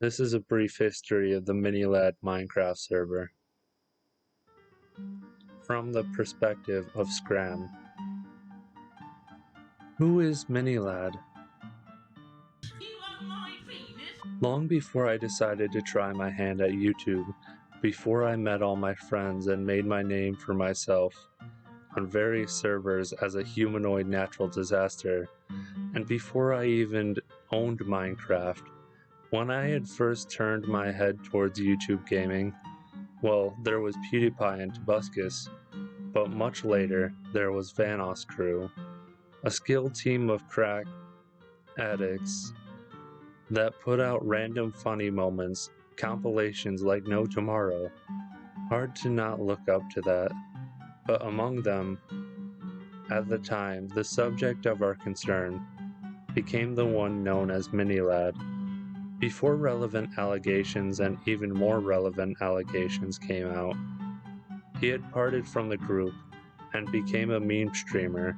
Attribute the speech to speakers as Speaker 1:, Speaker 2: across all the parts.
Speaker 1: This is a brief history of the Minilad Minecraft server. From the perspective of Scram. Who is Minilad? Long before I decided to try my hand at YouTube, before I met all my friends and made my name for myself on various servers as a humanoid natural disaster, and before I even owned Minecraft, when I had first turned my head towards YouTube gaming, well, there was PewDiePie and Tobuscus, but much later there was Vanoss Crew, a skilled team of crack addicts that put out random funny moments, compilations like no tomorrow. Hard to not look up to that, but among them, at the time, the subject of our concern became the one known as Minilad. Before relevant allegations and even more relevant allegations came out, he had parted from the group and became a meme streamer.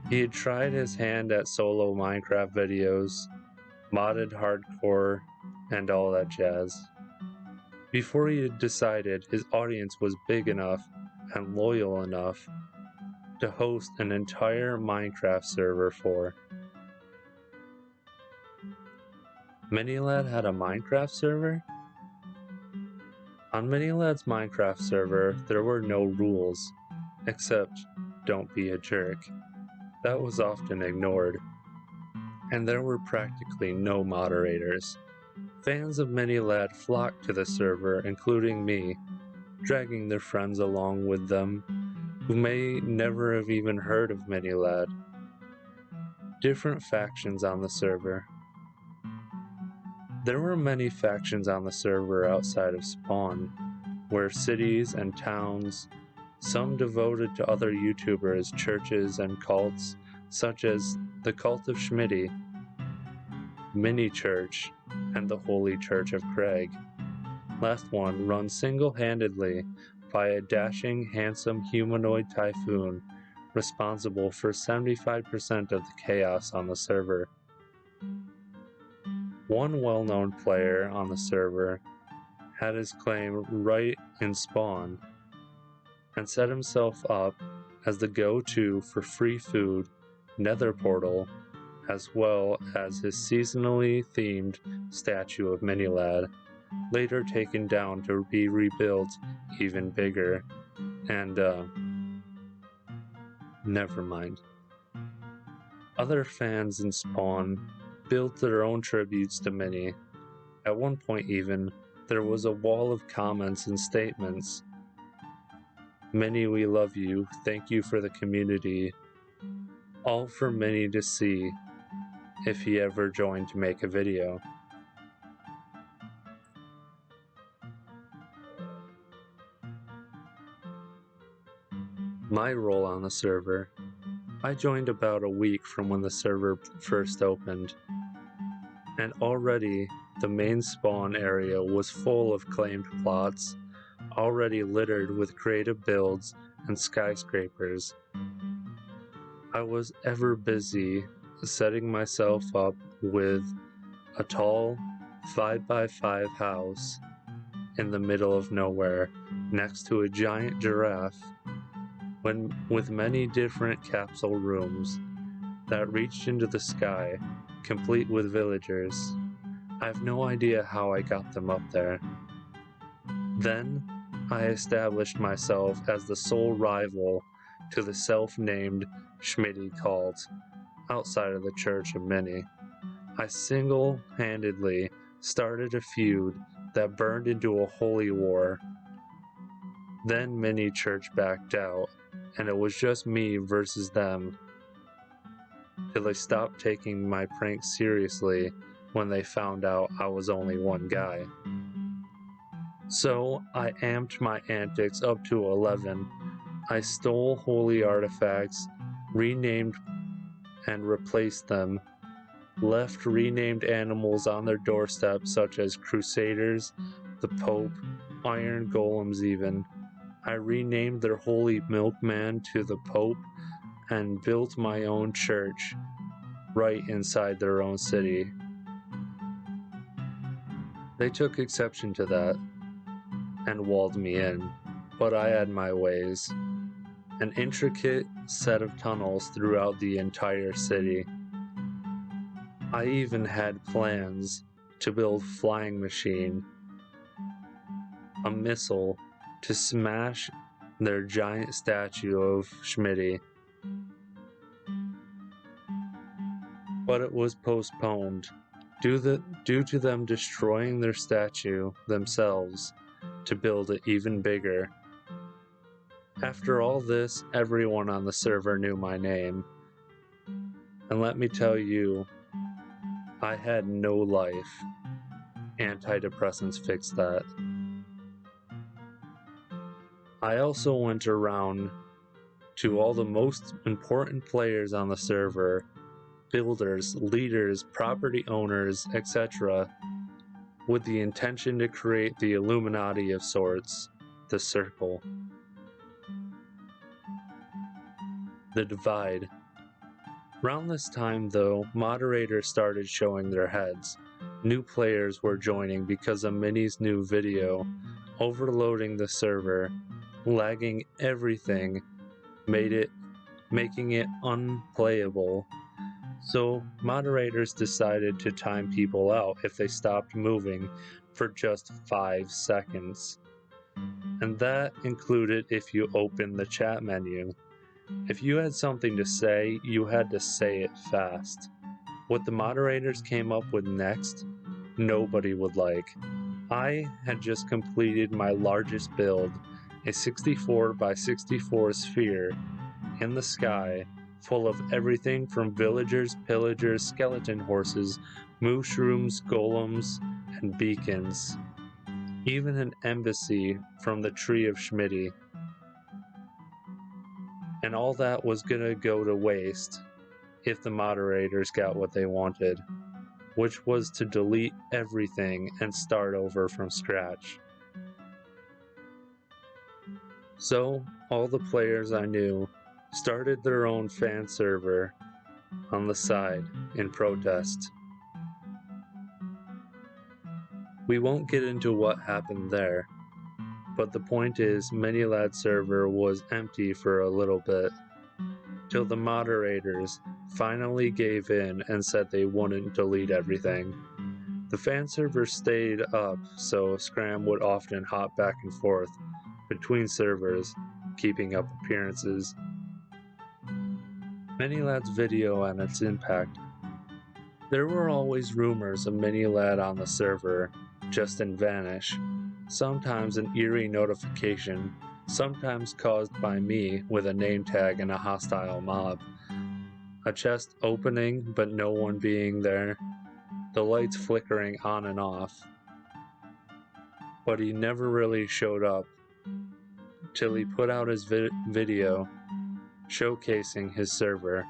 Speaker 1: He had tried his hand at solo Minecraft videos, modded hardcore, and all that jazz. Before he had decided his audience was big enough and loyal enough to host an entire Minecraft server for. Minilad had a Minecraft server? On Minilad's Minecraft server, there were no rules, except don't be a jerk. That was often ignored. And there were practically no moderators. Fans of Minilad flocked to the server, including me, dragging their friends along with them, who may never have even heard of Minilad. Different factions on the server. There were many factions on the server outside of Spawn, where cities and towns, some devoted to other YouTubers, churches, and cults, such as the Cult of Schmitty, Mini Church, and the Holy Church of Craig. Last one run single-handedly by a dashing, handsome humanoid typhoon responsible for 75% of the chaos on the server. One well-known player on the server had his claim right in Spawn and set himself up as the go-to for free food, nether portal, as well as his seasonally themed statue of Minilad, later taken down to be rebuilt even bigger, and never mind. Other fans in Spawn built their own tributes to Mini. At one point even, there was a wall of comments and statements. Mini, we love you, thank you for the community, all for Mini to see if he ever joined to make a video. My role on the server. I joined about a week from when the server first opened, and already the main spawn area was full of claimed plots, already littered with creative builds and skyscrapers. I was ever busy setting myself up with a tall 5x5 house in the middle of nowhere next to a giant giraffe, with many different capsule rooms that reached into the sky, complete with villagers. I have no idea how I got them up there. Then, I established myself as the sole rival to the self-named Schmitty cult outside of the Church of Mini. I single-handedly started a feud that burned into a holy war. Then Mini Church backed out, and it was just me versus them, till they stopped taking my pranks seriously when they found out I was only one guy. So I amped my antics up to 11. I stole holy artifacts, renamed and replaced them, left renamed animals on their doorstep such as crusaders, the Pope, iron golems even. I renamed their holy milkman to the Pope and built my own church right inside their own city. They took exception to that and walled me in, but I had my ways. An intricate set of tunnels throughout the entire city. I even had plans to build flying machine, a missile to smash their giant statue of Schmitty. But it was postponed due to them destroying their statue themselves to build it even bigger. After all this, everyone on the server knew my name. And let me tell you, I had no life. Antidepressants fixed that. I also went around to all the most important players on the server, builders, leaders, property owners, etc., with the intention to create the Illuminati of sorts, the Circle. The Divide. Around this time, though, moderators started showing their heads. New players were joining because of Minnie's new video, overloading the server, lagging everything, making it unplayable. So moderators decided to time people out if they stopped moving for just 5 seconds. And that included if you opened the chat menu. If you had something to say, you had to say it fast. What the moderators came up with next, nobody would like. I had just completed my largest build, a 64 by 64 sphere in the sky, full of everything from villagers, pillagers, skeleton horses, mushrooms, golems, and beacons. Even an embassy from the tree of Schmitty. And all that was gonna go to waste if the moderators got what they wanted, which was to delete everything and start over from scratch. So, all the players I knew started their own fan server on the side in protest. We won't get into what happened there, but the point is Minilad's server was empty for a little bit, till the moderators finally gave in and said they wouldn't delete everything. The fan server stayed up, so Scram would often hop back and forth between servers, keeping up appearances. Minilad's video and its impact. There were always rumors of Minilad on the server, just in vanish. Sometimes an eerie notification, sometimes caused by me with a name tag and a hostile mob. A chest opening but no one being there, the lights flickering on and off. But he never really showed up till he put out his video showcasing his server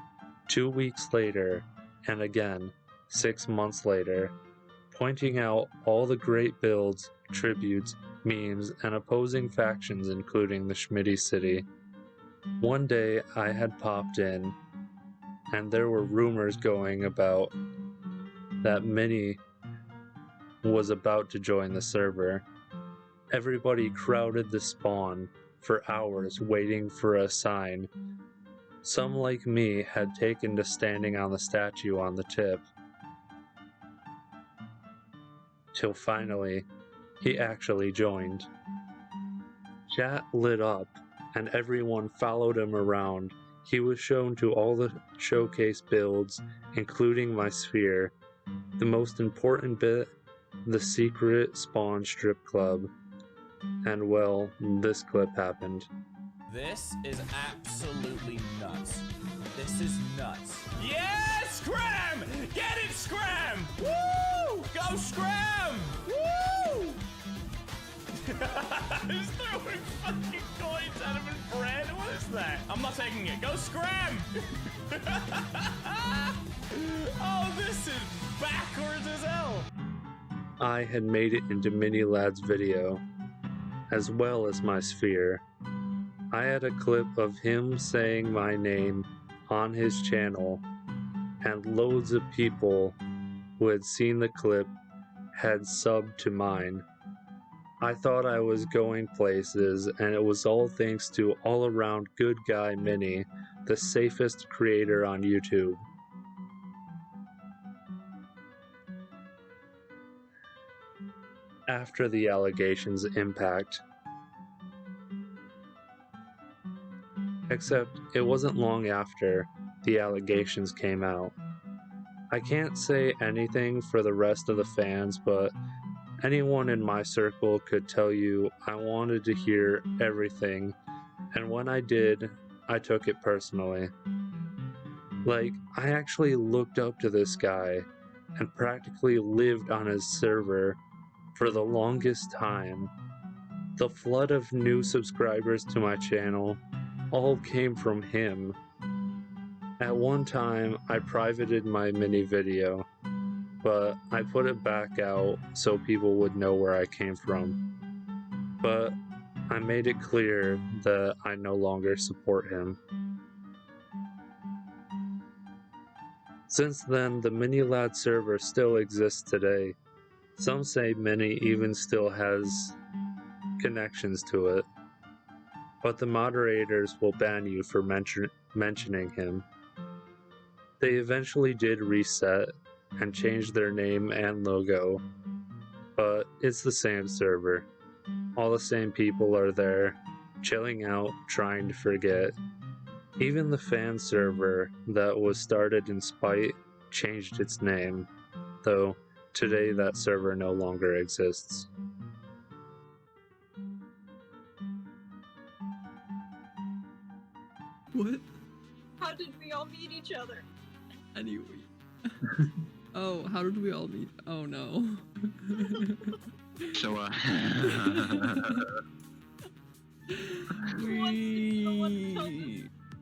Speaker 1: 2 weeks later, and again 6 months later, pointing out all the great builds, tributes, memes, and opposing factions including the Schmitty City. One day I had popped in, and there were rumors going about that Minnie was about to join the server. Everybody crowded the spawn for hours waiting for a sign. Some, like me, had taken to standing on the statue on the tip. Till finally, he actually joined. Chat lit up, and everyone followed him around. He was shown to all the showcase builds, including my sphere. The most important bit, the secret spawn strip club. And well, this clip happened.
Speaker 2: This is absolutely nuts. This is nuts. Yes, Scram! Get it, Scram! Woo! Go, Scram! Woo! He's throwing fucking coins out of his bread. What is that? I'm not taking it. Go, Scram! Oh, this is backwards as hell.
Speaker 1: I had made it into Minilad's video, as well as my sphere. I had a clip of him saying my name on his channel, and loads of people who had seen the clip had subbed to mine. I thought I was going places, and it was all thanks to all-around good guy Minnie, the safest creator on YouTube. After the allegations impact. Except it wasn't long after the allegations came out. I can't say anything for the rest of the fans, but anyone in my circle could tell you I wanted to hear everything, and when I did, I took it personally. Like, I actually looked up to this guy and practically lived on his server for the longest time. The flood of new subscribers to my channel all came from him. At one time, I privated my mini video, but I put it back out so people would know where I came from. But I made it clear that I no longer support him. Since then, the Mini-Lad server still exists today. Some say Mini even still has connections to it. But the moderators will ban you for mentioning him. They eventually did reset and changed their name and logo, but it's the same server. All the same people are there, chilling out, trying to forget. Even the fan server that was started in spite changed its name, though today that server no longer exists.
Speaker 3: What?
Speaker 4: How did we all meet each other?
Speaker 3: Anyway. Oh, how did we all meet? Oh no.
Speaker 5: So,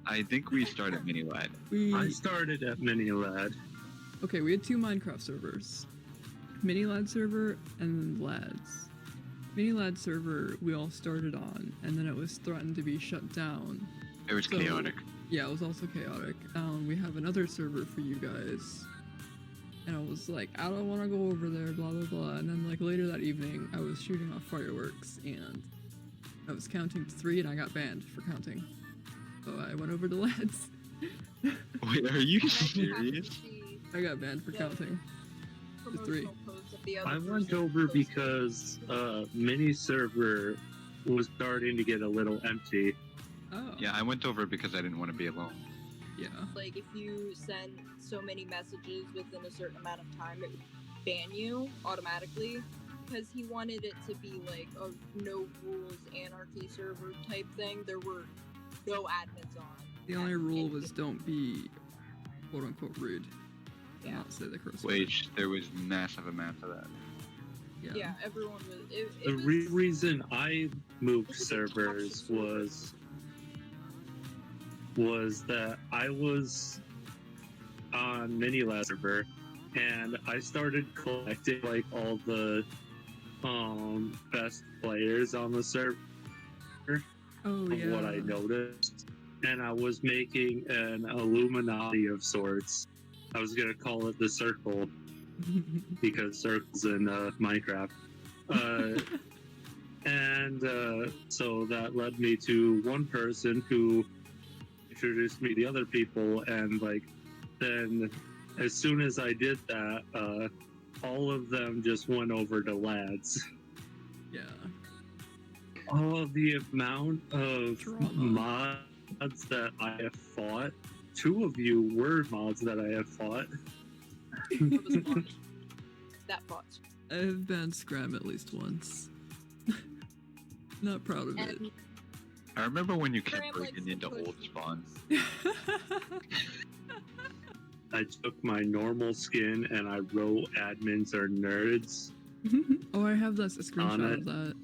Speaker 5: I think we started Mini-Lad.
Speaker 1: I started at Mini-Lad.
Speaker 3: Okay, we had two Minecraft servers. Mini-Lad server and then Lads. Mini-Lad server we all started on, and then it was threatened to be shut down.
Speaker 5: It was chaotic.
Speaker 3: Yeah, it was also chaotic. We have another server for you guys. And I was like, I don't want to go over there, blah, blah, blah. And then like later that evening, I was shooting off fireworks and I was counting to 3 and I got banned for counting. So I went over to Lads.
Speaker 5: Wait, are you serious?
Speaker 3: I got banned for counting. To 3.
Speaker 1: I went over because Mini server was starting to get a little empty.
Speaker 3: Oh.
Speaker 5: Yeah, I went over because I didn't want to be alone.
Speaker 3: Yeah.
Speaker 4: Like, if you send so many messages within a certain amount of time, it would ban you automatically. Because he wanted it to be like a no rules anarchy server type thing. There were no admins on.
Speaker 3: The only rule was don't be quote unquote rude.
Speaker 4: Yeah.
Speaker 3: Not say the curse word.
Speaker 5: Which there was massive amounts of that.
Speaker 4: Yeah, everyone was.
Speaker 1: The reason I moved servers was that I was on Mini-Lad server and I started collecting like all the best players on the server.
Speaker 3: Oh yeah.
Speaker 1: What I noticed, and I was making an Illuminati of sorts. I was gonna call it the Circle because circles in Minecraft. So that led me to one person who introduced me to other people, and like then as soon as I did that, all of them just went over to Lads.
Speaker 3: Yeah.
Speaker 1: Oh, the amount of
Speaker 3: Drama.
Speaker 1: mods that I have fought. 2 of you were mods that I have fought.
Speaker 4: That fought.
Speaker 3: I've banned Scram at least once. Not proud of it.
Speaker 5: I remember when you kept
Speaker 4: Graham
Speaker 5: breaking
Speaker 4: likes
Speaker 5: into
Speaker 4: to push
Speaker 5: old spawns.
Speaker 1: I took my normal skin and I wrote admins are nerds.
Speaker 3: Oh, I have that screenshot
Speaker 1: it.
Speaker 3: of that.